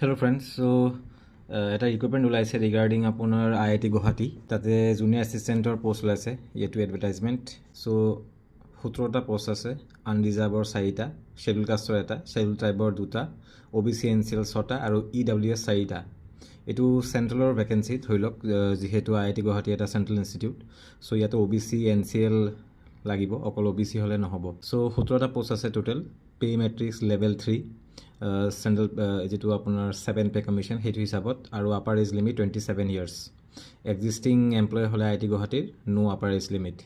Hello friends, so এটা ৰিকুইপমেণ্ট ওলাইছে regarding আপোনাৰ IIT গুৱাহাটী তাতে জুনিয়ৰ এছিষ্টেণ্টৰ পোষ্ট ওলাইছে এইটো এডভাৰটাইজমেণ্ট চ' 17টা পোষ্ট আছে আনৰিজাৰ্ভৰ 4টা শ্বেডুল কাষ্টৰ এটা শ্বেডুল ট্ৰাইবৰ 2টা OBC NCL 6টা আৰু EWS 4টা এইটো চেণ্ট্ৰেলৰ ভেকেঞ্চি ধৰি লওক যিহেতু IIT গুৱাহাটী এটা চেণ্ট্ৰেল ইনষ্টিটিউট চ' ইয়াতে OBC NCL লাগিব অকল OBC হ'লে নহ'ব চ' 17টা পোষ্ট আছে total pay matrix level 3 central যিটো আপোনাৰ 7 পে কমিশ্যন সেইটো হিচাপত আৰু upper age limit 27 years existing employee হ'লে IIT গুৱাহাটীৰ নো আপাৰ এজ লিমিট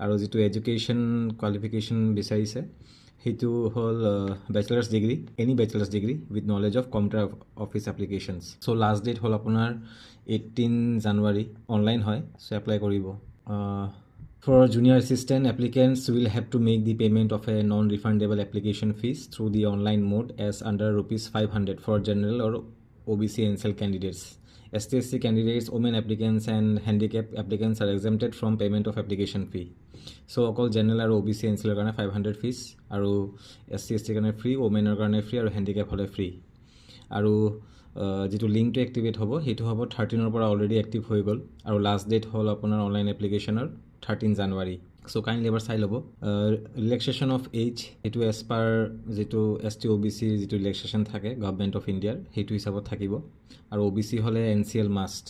আৰু যিটো এডুকেশ্যন কোৱালিফিকেশ্যন বিচাৰিছে সেইটো হ'ল bachelors degree any bachelors degree with knowledge of computer office applications so' last date হ'ল আপোনাৰ 18 জানুৱাৰী অনলাইন হয় চ' এপ্লাই কৰিব For junior assistant, applicants will have to make the payment of a non-refundable application fees through the online mode as under ₹500 for general or OBC NCL candidates. ST/SC candidates, women applicants and handicapped applicants are exempted from payment of application fee. So, all general or OBC NCL karne 500 fees, aru ST/SC karne free, women karne free, aru handicap hole free. Aru যেটো link two activate হ'ব সেইটো হ'ব 13 পৰা already active হৈ গ'ল আৰু last date হ'ল আপোনাৰ অনলাইন এপ্লিকেশ্যনৰ 13 জানুৱাৰী চ' কাইণ্ডলি এবাৰ চাই ল'ব ৰিলেক্সেশ্যন অফ এইজ এইটো এজ পাৰ যিটো ST OBC যিটো ৰিলেক্সেশ্যন থাকে গভৰ্ণমেণ্ট অফ ইণ্ডিয়াৰ সেইটো হিচাপত থাকিব আৰু OBC হ'লে NCL মাষ্ট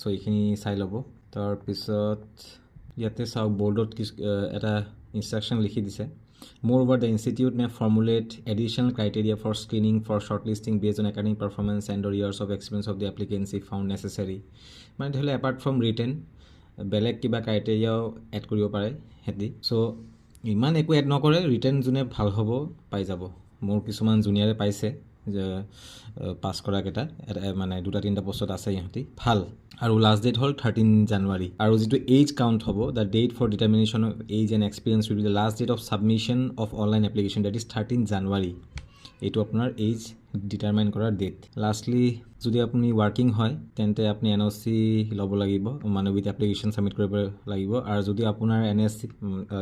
চ' এইখিনি চাই ল'ব তাৰপিছত ইয়াতে চাওক বৰ্ডত এটা ইনষ্ট্ৰাকশ্যন লিখি দিছে Moreover, the institute may formulate additional criteria for screening for shortlisting based on academic performance and or years of experience of the applicants if found necessary. মানে ধৰিলে apart from written, বেলেগ কিবা ক্ৰাইটেৰিয়াও এড কৰিব পাৰে হেতি চ' ইমান একো এড নকৰে ৰিটেন যোনে ভাল হ'ব পাই যাব মোৰ কিছুমান জুনিয়ৰে পাইছে যে পাছ কৰাকেইটা মানে 2-3টা পোষ্টত আছে ইহঁতি ভাল আৰু লাষ্ট ডেট হ'ল 13 জানুৱাৰী আৰু যিটো এইজ কাউণ্ট হ'ব the date for determination of age and experience will be the last date of submission of online application date is 13 January এইটো আপোনাৰ এইজ ডিটাৰমাইন কৰাৰ ডেট লাষ্টলি যদি আপুনি ৱাৰ্কিং হয় তেন্তে আপুনি NOC ল'ব লাগিব মানে উইথ এপ্লিকেশ্যন ছাবমিট কৰিব লাগিব আৰু যদি আপোনাৰ NSC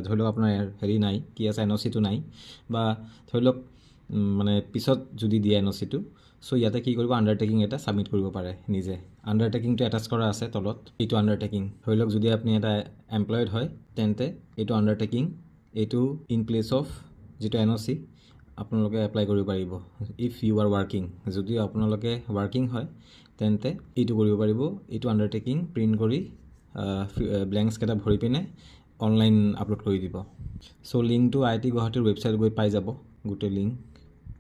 ধৰি লওক আপোনাৰ হেৰি নাই কি আছে NOCটো নাই বা ধৰি লওক মানে পিছত যদি দিয়ে NOCটো চ' ইয়াতে কি কৰিব আণ্ডাৰটেকিং এটা ছাবমিট কৰিব পাৰে নিজে আণ্ডাৰটেকিংটো এটাচ কৰা আছে তলত এইটো আণ্ডাৰটেকিং ধৰি লওক যদি আপুনি এটা এমপ্লয়েড হয় তেন্তে এইটো আণ্ডাৰটেকিং এইটো ইন প্লেচ অফ যিটো NOC আপোনালোকে এপ্লাই কৰিব পাৰিব ইফ ইউ আৰ ৱাৰ্কিং যদি আপোনালোকে ৱাৰ্কিং হয় তেন্তে এইটো কৰিব পাৰিব এইটো আণ্ডাৰটেকিং প্ৰিণ্ট কৰি ব্লেংকছ কেইটা ভৰি পিনে অনলাইন আপলোড কৰি দিব চ' লিংকটো IIT গুৱাহাটীৰ ৱেবছাইট গৈ পাই যাব গোটেই লিংক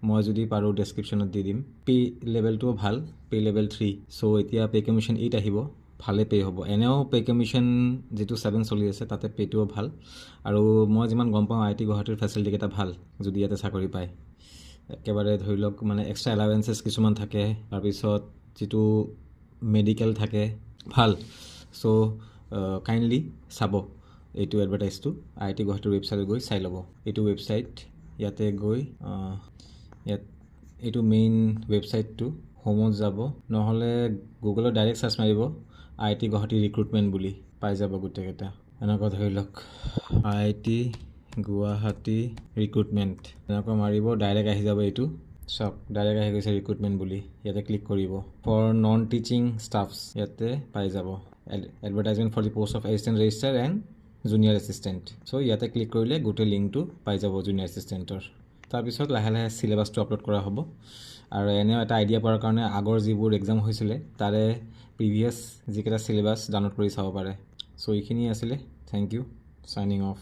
মই যদি পাৰোঁ ডেছক্ৰিপশ্যনত দি দিম পে লেভেলটোও ভাল পে লেভেল 3 চ' এতিয়া পে কমিশ্যন 8 আহিব ভালে পে হ'ব এনেও পে কমিশ্যন যিটো 7 চলি আছে তাতে পেটোও ভাল আৰু মই যিমান গম পাওঁ IIT গুৱাহাটীৰ ফেচিলিটিকেইটা ভাল যদি ইয়াতে চাকৰি পায় একেবাৰে ধৰি লওক মানে এক্সট্ৰা এলাৱেঞ্চেছ কিছুমান থাকে তাৰপিছত যিটো মেডিকেল থাকে ভাল চ' কাইণ্ডলি চাব এইটো এডভাৰটাইজটো IIT গুৱাহাটীৰ ৱেবছাইটত গৈ চাই ল'ব এইটো ৱেবছাইট ইয়াতে গৈ ইয়াত এইটো মেইন ৱেবছাইটটো হোমত যাব নহ'লে গুগলত ডাইৰেক্ট চাৰ্চ মাৰিব IIT গুৱাহাটী ৰিক্ৰুটমেণ্ট বুলি পাই যাব গোটেইকেইটা এনেকুৱা ধৰি লওক IIT গুৱাহাটী ৰিক্ৰুটমেণ্ট এনেকুৱা মাৰিব ডাইৰেক্ট আহি যাব এইটো চাওক ডাইৰেক্ট আহি গৈছে ৰিক্ৰুটমেণ্ট বুলি ইয়াতে ক্লিক কৰিব ফৰ নন টিচিং ষ্টাফছ ইয়াতে পাই যাব advertisement for the post of assistant registrar and junior assistant so' ইয়াতে ক্লিক কৰিলে গোটেই লিংকটো পাই যাব জুনিয়ৰ এছিষ্টেণ্টৰ তাৰপিছত লাহে লাহে চিলেবাছটো আপলোড কৰা হ'ব আৰু এনেও এটা আইডিয়া পোৱাৰ কাৰণে আগৰ যিবোৰ এক্সাম হৈছিলে তাৰে প্ৰিভিয়াছ যিকেইটা চিলেবাছ ডাউনলোড কৰি চাব পাৰে চ' এইখিনি আছিলে থেংক ইউ চাইনিং অফ